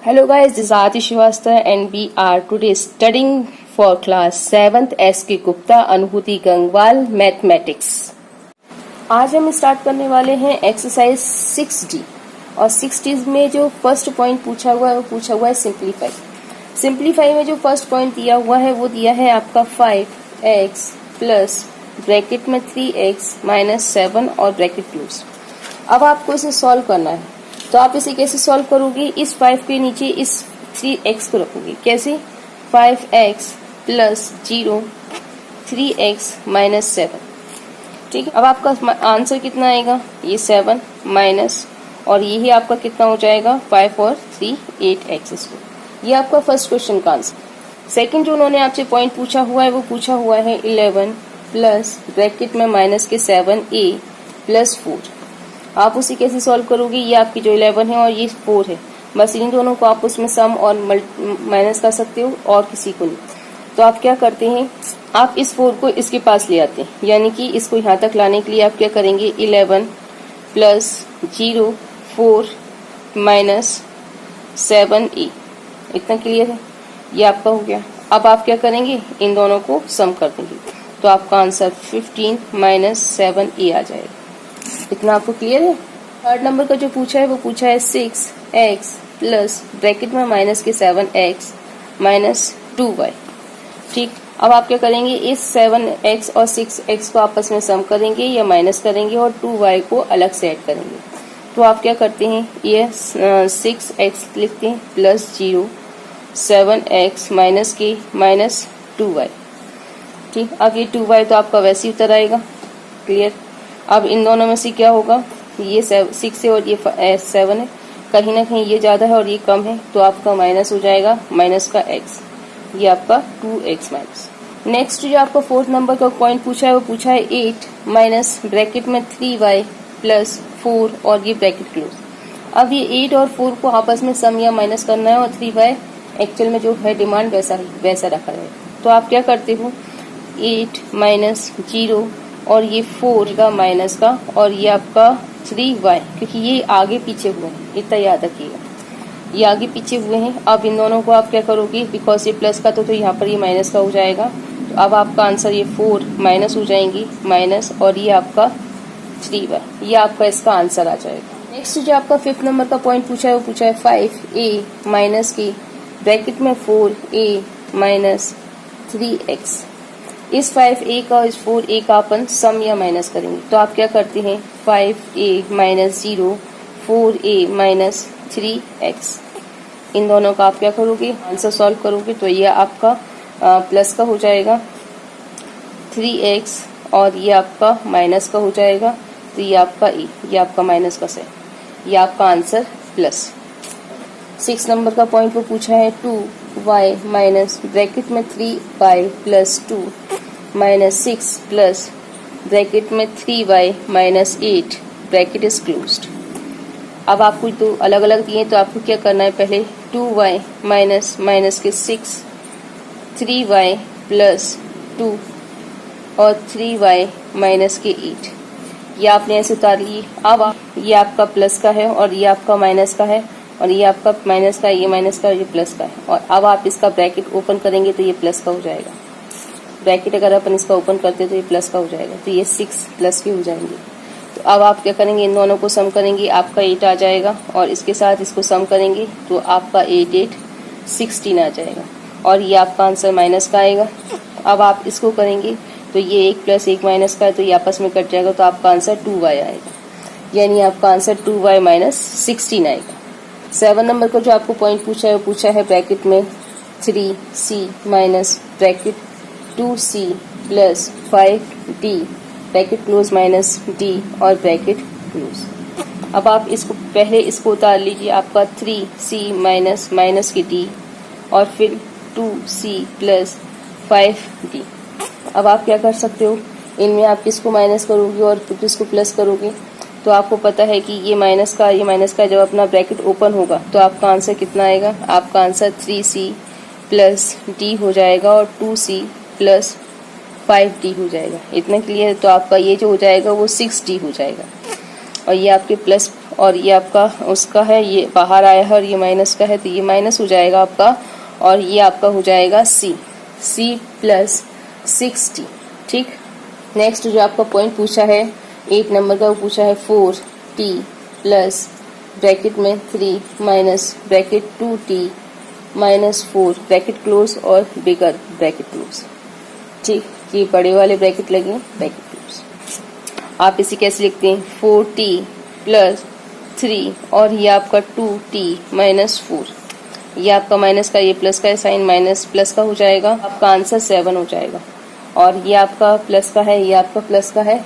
Hello guys, this is Aarti Srivastava and we are today studying for class 7th S.K. Gupta अनुभूति Gangwal mathematics. आज हम start करने वाले हैं एक्सरसाइज 6D और 6D में जो फर्स्ट पॉइंट पूछा हुआ है वो पूछा हुआ है सिंप्लीफाई। सिंप्लीफाई में जो फर्स्ट पॉइंट दिया हुआ है वो दिया है आपका 5x प्लस ब्रैकेट में 3x माइनस 7 और ब्रैकेट क्लोज। अब आपको इसे सॉल्व करना है, तो आप इसे कैसे सॉल्व करोगे? इस 5 के नीचे इस 3x को रखोगे। कैसे? 5x plus 0 3x minus 7। ठीक है, अब आपका आंसर कितना आएगा? ये 7 माइनस और यही आपका कितना हो जाएगा? 5 और 3 8x। ये आपका फर्स्ट क्वेश्चन का आंसर। सेकंड जो उन्होंने आपसे पॉइंट पूछा हुआ है वो पूछा हुआ है 11 प्लस ब्रैकेट में माइनस के 7a प्लस 4। आप उसे कैसे सॉल्व करोगे? ये आपकी जो 11 है और ये 4 है, बस इन दोनों को आप उसमें सम और माइनस कर सकते हो और किसी को नहीं। तो आप क्या करते हैं, आप इस 4 को इसके पास ले आते हैं, यानी कि इसको यहाँ तक लाने के लिए आप क्या करेंगे? 11 प्लस 0 4 माइनस 7a। इतना क्लियर है? ये आपका हो गया। अब आप क्या करेंगे? इन दोनों को सम कर देंगे, तो आपका आंसर 15 माइनस 7a आ जाएगा। इतना आपको क्लियर है? थर्ड नंबर का जो पूछा है वो पूछा है 6x प्लस ब्रैकेट में माइनस के 7x माइनस 2y। ठीक, अब आप क्या करेंगे? इस 7x और 6x को आपस में सम करेंगे या माइनस करेंगे और 2y को अलग से ऐड करेंगे। तो आप क्या करते हैं? ये 6x लिखते हैं प्लस 0 7x माइनस के माइनस 2y। ठीक, अब ये 2y तो आपका वैसे ही उतर आएगा। क्लियर? अब इन दोनों में से क्या होगा? ये 6 है और ये 7 है, कहीं ना कहीं ये ज्यादा है और ये कम है, तो आपका माइनस हो जाएगा माइनस का x। ये आपका 2x माइनस। नेक्स्ट जो आपका फोर्थ नंबर का पॉइंट पूछा है वो पूछा है 8 माइनस ब्रैकेट में 3y प्लस 4 और ये ब्रैकेट क्लोज। अब ये 8 और 4 को आपस में सम या माइनस करना है और 3y एक्चुअल में जो है डिमांड वैसा रखा है। तो आप क्या करते हो? 8 माइनस 0 और ये 4 का माइनस का और ये आपका 3y, क्योंकि ये आगे पीछे हुए हैं, इतना याद रखिएगा, ये आगे पीछे हुए हैं। अब इन दोनों को आप क्या करोगे? बिकॉज ये प्लस का तो यहाँ पर ये माइनस का हो जाएगा, तो अब आपका आंसर ये 4 माइनस हो जाएंगी माइनस और ये आपका 3y, ये आपका इसका आंसर आ जाएगा। नेक्स्ट जो आपका फिफ्थ नंबर का पॉइंट पूछा है वो पूछा है 5a माइनस की ब्रैकेट में 4a माइनस 3x। इस 5a का इस 4a का अपन सम या माइनस करेंगे, तो आप क्या करते हैं? 5a minus 0 4a minus 3x। इन दोनों का आप क्या करोगे? आंसर सॉल्व करोगे, तो ये आपका प्लस का हो जाएगा 3x और ये आपका माइनस का हो जाएगा, तो ये आपका ये आपका माइनस का से, ये आपका आंसर प्लस। 6 नंबर का पॉइंट वो पूछा है 2y माइनस ब्रैकेट में 3y plus 2 minus 6 plus bracket में 3y minus 8 bracket is closed. अब आपको तो अलग अलग दिए, तो आपको क्या करना है? पहले 2y माइनस माइनस के 6 3y प्लस 2 और 3y माइनस के 8, ये आपने ऐसे उतार लिए। अब ये आपका प्लस का है और ये आपका माइनस का है और ये आपका माइनस का, ये माइनस का, ये प्लस का है। और अब आप इसका ब्रैकेट ओपन करेंगे तो ये प्लस का हो जाएगा। ब्रैकेट अगर अपन इसका ओपन करते तो ये प्लस का हो जाएगा, तो ये 6 प्लस के हो जाएंगे। तो अब आप क्या करेंगे? इन दोनों को सम करेंगे, आपका 8 आ जाएगा और इसके साथ इसको सम करेंगे तो आपका 8 8 16 आ जाएगा और ये आपका आंसर माइनस का आएगा। अब आप इसको करेंगे तो ये 1 प्लस 1 माइनस का है, तो ये आपस में कट जाएगा, तो आपका आंसर 2y आएगा, यानी आपका आंसर 2y माइनस 16 आएगा। 7 नंबर का जो आपको पॉइंट पूछा है वो पूछा है ब्रैकेट में 3c minus bracket 2c plus 5d bracket close minus d और ब्रैकेट क्लोज। अब आप इसको पहले इसको उतार लीजिए, आपका 3c माइनस माइनस के d और फिर 2c प्लस 5d। अब आप क्या कर सकते हो? इनमें आप किसको माइनस करोगे और किसको प्लस करोगे? तो आपको पता है कि ये माइनस का जब अपना ब्रैकेट ओपन होगा तो आपका आंसर कितना आएगा? आपका आंसर 3c प्लस d हो जाएगा और 2c प्लस 5d हो जाएगा। इतना क्लियर है? तो आपका ये जो हो जाएगा वो 6d हो जाएगा और ये आपके प्लस और ये आपका उसका है, ये बाहर आया है और ये माइनस का है, तो ये माइनस हो जाएगा आपका, और ये आपका हो जाएगा c प्लस 60। ठीक, नेक्स्ट जो आपका पॉइंट पूछा है 8 नंबर का, वो पूछा है 4t प्लस ब्रैकेट में 3 minus bracket 2t minus 4 bracket close और बिगर ब्रैकेट क्लोज। ठीक, ये बड़े वाले ब्रैकेट लगे ब्रैकेट क्लोज। आप इसे कैसे लिखते हैं, 4t प्लस 3 और ये आपका 2t माइनस 4, ये आपका माइनस का, ये प्लस का है, साइन माइनस प्लस का हो जाएगा, आपका आंसर 7 हो जाएगा। और ये आपका प्लस का है, ये आपका प्लस का है,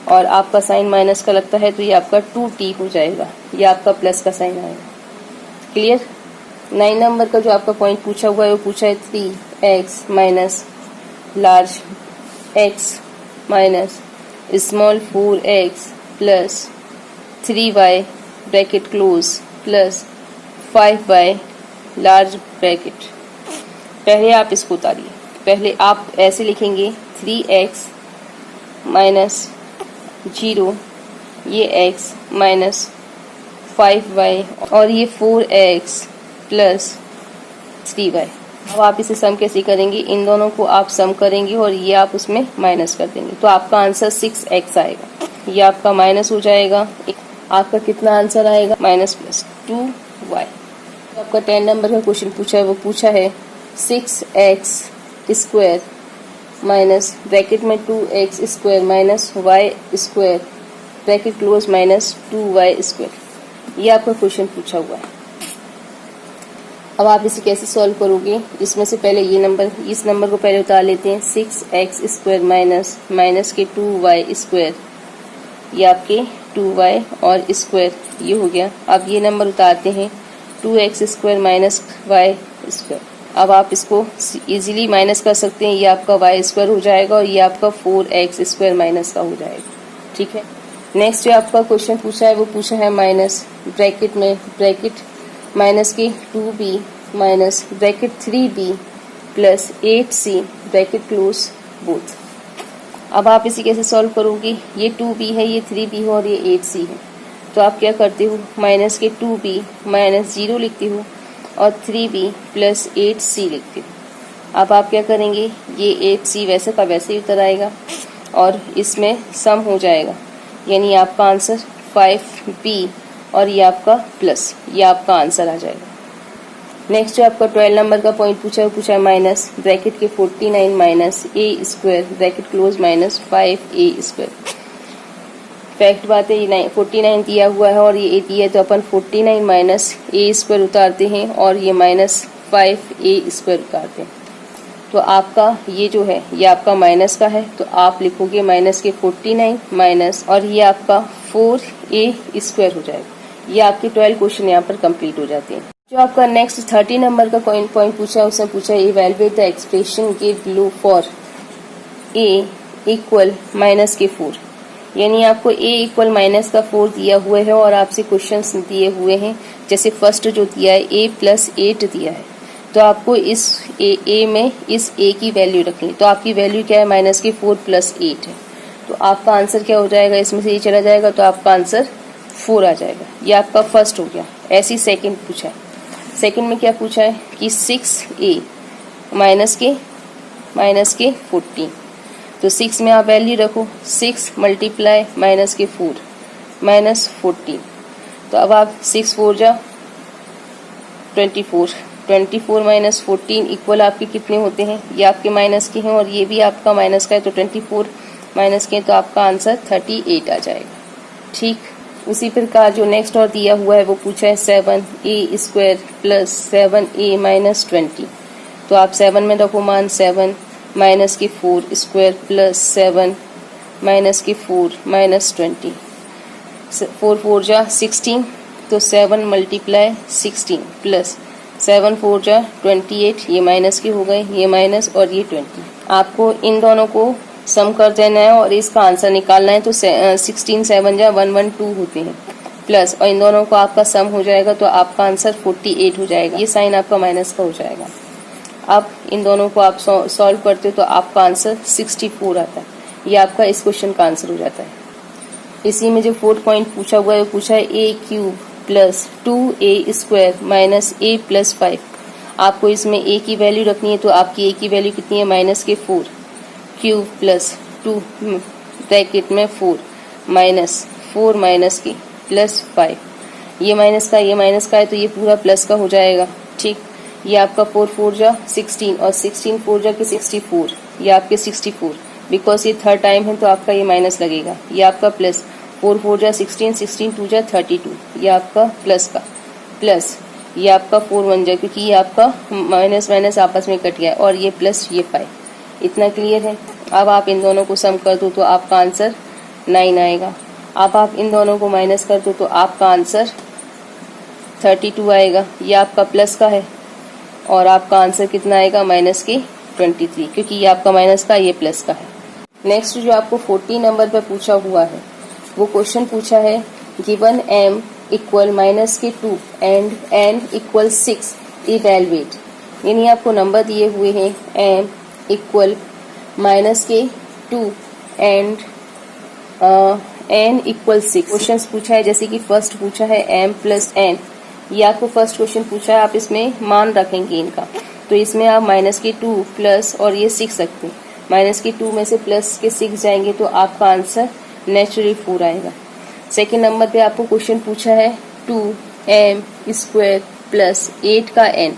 और आपका साइन माइनस का लगता है, तो ये आपका 2t हो जाएगा, ये आपका प्लस का साइन आएगा। क्लियर। 9 नंबर का जो आपका पॉइंट पूछा हुआ है, वो पूछा है 3x minus large x minus small 4x plus 3y bracket close plus 5y large bracket. पहले आप इसको उतारिए, पहले आप ऐसे लिखेंगे 3x माइनस 0, ये x माइनस 5y और ये 4x प्लस 3y। अब आप इसे सम कैसे करेंगे, इन दोनों को आप सम करेंगे और ये आप उसमें माइनस कर देंगे, तो आपका आंसर 6x आएगा। ये आपका माइनस हो जाएगा, आपका कितना आंसर आएगा, माइनस प्लस 2y। तो आपका 10 नंबर का क्वेश्चन पूछा है, वो पूछा है 6x स्क्वायर माइनस ब्रैकेट में 2x square minus y square bracket close minus 2y square. ये आपका क्वेश्चन पूछा हुआ है। अब आप इसे कैसे सॉल्व करोगे, इसमें से पहले ये नंबर, इस नंबर को पहले उतार लेते हैं। 6x स्क्वायर माइनस के 2y स्क्वायर, ये आपके 2y और स्क्वायर ये हो गया। अब ये नंबर उतारते हैं 2x square minus y square. अब आप इसको इजीली माइनस कर सकते हैं, ये आपका y स्क्वायर हो जाएगा और ये आपका 4x स्क्वायर माइनस का हो जाएगा। ठीक है, नेक्स्ट जो आपका क्वेश्चन पूछा है, वो पूछा है माइनस ब्रैकेट में ब्रैकेट माइनस के 2b minus bracket 3b plus 8c bracket close both. अब आप इसे कैसे सॉल्व करोगे, ये 2b है, ये 3b है और ये 8c है, तो आप क्या करते हो, माइनस के 2b माइनस 0 लिखते हो और 3b प्लस 8c लिखते हो। अब आप क्या करेंगे, ये 8c वैसे का वैसे ही उतर आएगा और इसमें सम हो जाएगा, यानी आपका आंसर 5b और ये आपका प्लस, ये आपका आंसर आ जाएगा। नेक्स्ट जो आपका 12 नंबर का पॉइंट पूछा है, वो पूछा है माइनस ब्रैकेट के 49 minus a square bracket close minus 5a square. Fact बात है, ये 49 दिया हुआ है और ये a दिया है, तो अपन 49 माइनस a स्क्वायर उतारते हैं और ये माइनस 5a स्क्वायर उतारते हैं। तो आपका ये जो है, ये आपका माइनस का है, तो आप लिखोगे माइनस के 49 माइनस और ये आपका 4a स्क्वायर हो जाएगा। ये आपके 12 क्वेश्चन यहाँ पर कंप्लीट हो जाते हैं। जो आपका नेक्स्ट 30 नंबर का पॉइंट पूछा है, उसने पूछा है evaluate the expression give below for a equal minus के 4, यानी आपको a इक्वल माइनस का 4 दिया हुआ है और आपसे क्वेश्चंस दिए हुए हैं। जैसे फर्स्ट जो दिया है a प्लस 8 दिया है, तो आपको इस a में इस a की वैल्यू रखनी है। तो आपकी वैल्यू क्या है, माइनस के 4 प्लस 8 है, तो आपका आंसर क्या हो जाएगा, इसमें से ये चला जाएगा तो आपका आंसर 4 आ जाएगा। ये आपका फर्स्ट हो गया। ऐसी सेकंड पूछा है, सेकंड में क्या पूछा है कि 6a माइनस के 14, तो 6 में आप वैल्यू रखो, 6 मल्टीप्लाई माइनस के 4 माइनस 14, तो अब आप 6 4 जा 24 माइनस 14 इक्वल आपके कितने होते हैं, ये आपके माइनस के हैं और ये भी आपका माइनस का है, तो 24 माइनस के, तो आपका आंसर 38 आ जाएगा। ठीक, उसी प्रकार जो नेक्स्ट और दिया हुआ है, वो पूछा है 7a square plus 7a minus 20, तो आप 7 में रखो मान 7 माइनस के 4 स्क्वायर प्लस 7 माइनस के 4 माइनस 20, 4 4 जा 16, तो 7 मल्टीप्लाई 16 प्लस 7 4 जा 28, ये माइनस के हो गए, ये माइनस और ये 20। आपको इन दोनों को सम कर देना है और इसका आंसर निकालना है, तो 16 7 जा 112 होते हैं प्लस, और इन दोनों को आपका सम हो जाएगा तो आपका आंसर 48 हो जाएगा। ये साइन आपका माइनस का हो जाएगा। अब इन दोनों को आप सॉल्व करते हो तो आपका आंसर 64 आता है। ये आपका इस क्वेश्चन का आंसर हो जाता है। इसी में जो 4th पॉइंट पूछा हुआ है वो पूछा है a³ plus 2a² minus a plus 5। आपको इसमें a की वैल्यू रखनी है, तो आपकी a की वैल्यू कितनी है, -4 क्यूब प्लस 2 ब्रैकेट में 4 माइनस 4 माइनस की प्लस 5। ये माइनस का है तो ये पूरा प्लस का हो जाएगा। ठीक, ये आपका 4 4 जा 16 और 16 4 जा के 64, ये आपके 64। बिकॉज ये थर्ड टाइम है तो आपका ये माइनस लगेगा। ये आपका प्लस 4 4 जा 16, 16 2 जा 32, ये आपका प्लस का प्लस, ये आपका 4 1 जा, क्योंकि ये आपका माइनस माइनस आपस में कट गया, और ये प्लस ये 5। इतना क्लियर है। अब आप इन दोनों को सम कर दो तो आपका आंसर 9 आएगा। अब आप इन दोनों को माइनस कर दो तो आपका आंसर 32 आएगा। ये आपका प्लस का है और आपका आंसर कितना आएगा, -23, क्योंकि ये आपका माइनस का, ये प्लस का है। नेक्स्ट जो आपको 40 नंबर पर पूछा हुआ है वो क्वेश्चन पूछा है, given m equal -2 and n equal 6 evaluate. यानी आपको नंबर दिए हुए हैं m equal -2 and n equal 6। Question पूछा है, जैसे कि फर्स्ट पूछा है m प्लस n, ये आपको फर्स्ट क्वेश्चन पूछा है, आप इसमें मान रखेंगे इनका, तो इसमें आप -2 प्लस और ये 6 रखते हैं, -2 में से प्लस के 6 जाएंगे तो आपका आंसर नेचुरली 4 आएगा। सेकेंड नंबर पे आपको क्वेश्चन पूछा है 2m² प्लस 8 का n।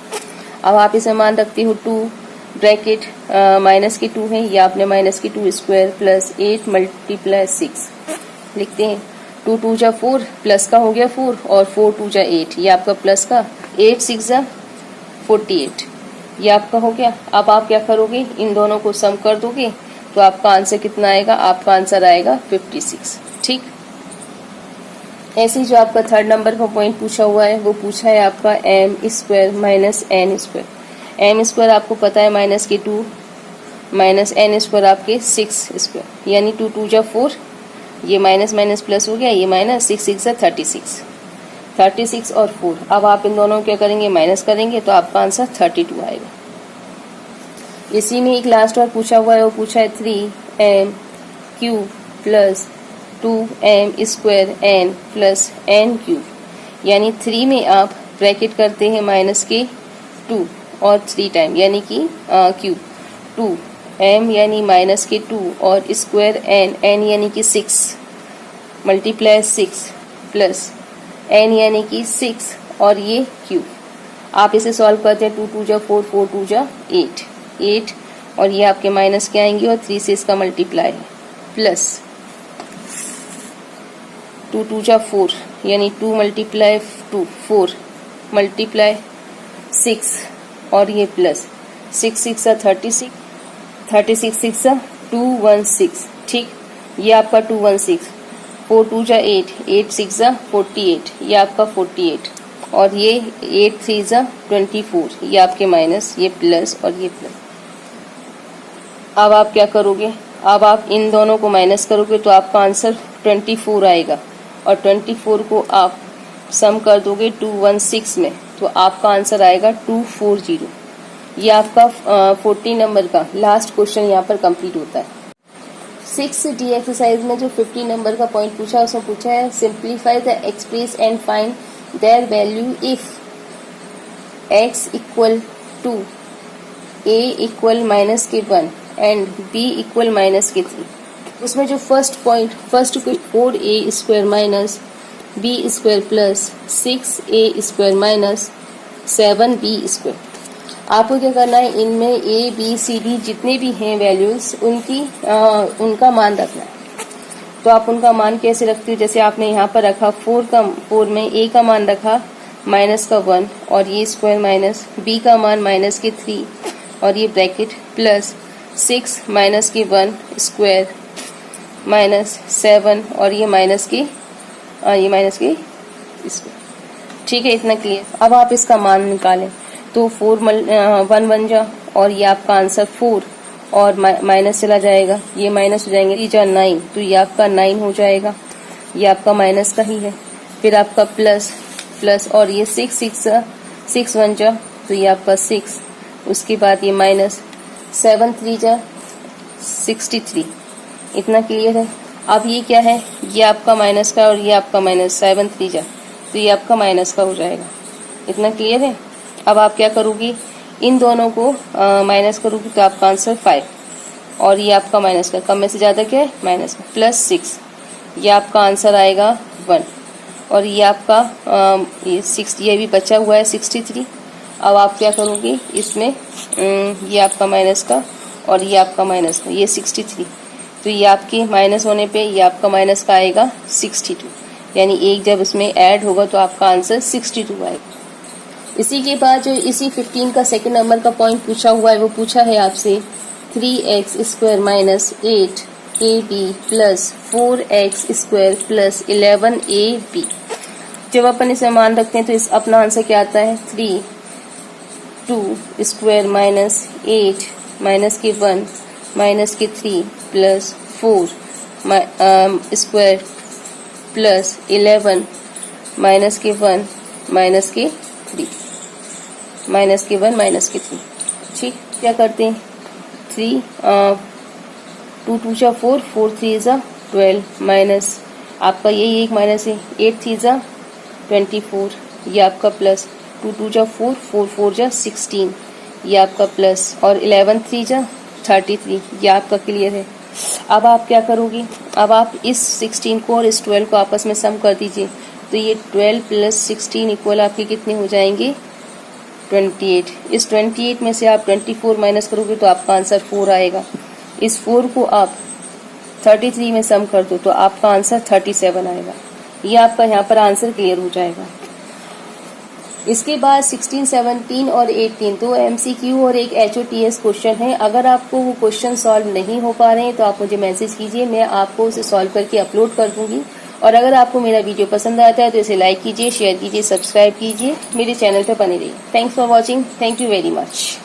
अब आप इसमें मान रखते हो 2 ब्रैकेट -2 है, ये आपने -2² प्लस 8 मल्टीप्लाई 6 लिखते हैं। 2 2 जा 4 प्लस का हो गया 4 और 4 2 जा 8, ये आपका प्लस का, 8 6 जा 48, ये आपका हो गया। अब आप क्या करोगे, इन दोनों को सम कर दोगे तो आपका आंसर कितना आएगा, आपका आंसर आएगा 56। ठीक, ऐसे ही जो आपका थर्ड नंबर का पॉइंट पूछा हुआ है वो पूछा है आपका m² माइनस n²। m² आपको पता है -2 माइनस n² आपके 6², यानी 2 2 जा 4, ये माइनस माइनस प्लस हो गया, ये माइनस 6 6 जा 36 और 4। अब आप इन दोनों क्या करेंगे, माइनस करेंगे तो आपका आंसर 32 आएगा। इसी में एक लास्ट और पूछा हुआ है, वो पूछा है 3m³ plus 2m² n plus n³। यानी 3 में आप ब्रैकेट करते हैं -2 और 3 टाइम, यानी कि क्यूब 2m यानी -2 और स्क्वायर n यानी कि 6 मल्टीप्लाई 6 प्लस n यानी कि 6 और ये क्यूब। आप इसे सॉल्व करते हैं, 2 2 जा 4 4 2 जा 8 और ये आपके माइनस के आएंगे और 3 से इसका मल्टीप्लाई है, प्लस 2 2 जा 4 यानी 2 मल्टीप्लाई 2 4 मल्टीप्लाई 6 और ये प्लस 6 6 जा 36 6 जा 216। ठीक, ये आपका 216, 4 2 जा 8 6 जा 48, ये आपका 48 और ये 8 3 जा 24, ये आपके माइनस, ये प्लस और ये प्लस। अब आप क्या करोगे, अब आप इन दोनों को माइनस करोगे तो आपका आंसर 24 आएगा और 24 को आप सम कर दोगे 216 में तो आपका आंसर आएगा 240। ये आपका 40 नंबर का लास्ट क्वेश्चन यहाँ पर कंप्लीट होता है। 6D एक्सरसाइज में जो 50 नंबर का पॉइंट पूछा है उसमें पूछा है simplify the express and find their value if x equal to a equal -1 and b equal -3। उसमें जो first question 4a² minus b² plus 6a² minus 7b²। आपको क्या करना है, इनमें a b c d जितने भी हैं वैल्यूज उनका मान रखना है। तो आप उनका मान कैसे रखते हो, जैसे आपने यहाँ पर रखा 4 में a का मान रखा -1 और ये स्क्वायर माइनस b का मान -3 और ये ब्रैकेट प्लस 6 -1 स्क्वायर माइनस 7 और ये माइनस के स्क्वायर। ठीक है, इतना क्लियर। अब आप इसका मान निकालें तो 4 1 1 जा और ये आपका आंसर 4 और माइनस चला जाएगा, ये माइनस हो जाएंगे, ये जा 9 तो ये आपका 9 हो जाएगा, ये आपका माइनस का ही है। फिर आपका प्लस और ये 6 1 जा तो ये आपका 6, उसके बाद ये माइनस 7 3 जा 63। इतना क्लियर है। अब ये क्या है, ये आपका माइनस का और ये आपका माइनस, 7 3 जा, तो ये आपका माइनस का हो जाएगा। इतना क्लियर है। अब आप क्या करोगी, इन दोनों को माइनस करोगी तो आपका आंसर 5, और ये आपका माइनस का, कम में से ज़्यादा क्या है, माइनस का, प्लस 6, ये आपका आंसर आएगा 1, और ये आपका ये 6, ये भी बचा हुआ है 63। अब आप क्या करोगे, इसमें ये आपका माइनस का और ये आपका माइनस का, ये 63, तो ये आपके माइनस होने पे ये आपका माइनस का आएगा 62, यानी एक जब इसमें ऐड होगा तो आपका आंसर 62 आएगा। इसी के बाद जो इसी 15 का सेकंड नंबर का पॉइंट पूछा हुआ है, वो पूछा है आपसे 3x square minus 8ab plus 4x square plus 11ab। जब अपन इसे मान रखते हैं तो इस अपना आंसर क्या आता है, 2 स्क्वायर माइनस 8 माइनस के 1 माइनस के 3 प्लस 4 स्क्वायर प्लस 11 माइनस के 1 माइनस के 3 माइनस के 1 माइनस के 3। ठीक, क्या करते हैं, 3 2 2 जा 4 4 3 जा 12 माइनस आपका यही एक माइनस है, 8 3 जा 24, ये आपका प्लस 2 2 जा 4 4 4 जा 16, ये आपका प्लस, और 11 3 जा 33, ये आपका क्लियर है। अब आप क्या करोगे, अब आप इस 16 को और इस 12 को आपस में सम कर दीजिए, तो ये 12 प्लस 16 इक्वल आपके कितने हो जाएंगे, 28। इस 28 में से आप 24 माइनस करोगे तो आपका आंसर 4 आएगा। इस 4 को आप 33 में सम कर दो तो आपका आंसर 37 आएगा। ये आपका यहाँ पर आंसर क्लियर हो जाएगा। इसके बाद 16, 17 और 18 तो MCQ और एक HOTS क्वेश्चन है। अगर आपको वो क्वेश्चन सॉल्व नहीं हो पा रहे हैं तो आप मुझे मैसेज कीजिए, मैं आपको उसे सॉल्व करके अपलोड कर दूंगी। और अगर आपको मेरा वीडियो पसंद आता है तो इसे लाइक कीजिए, शेयर कीजिए, सब्सक्राइब कीजिए, मेरे चैनल पर बने रहिए। Thanks for watching, thank you very much.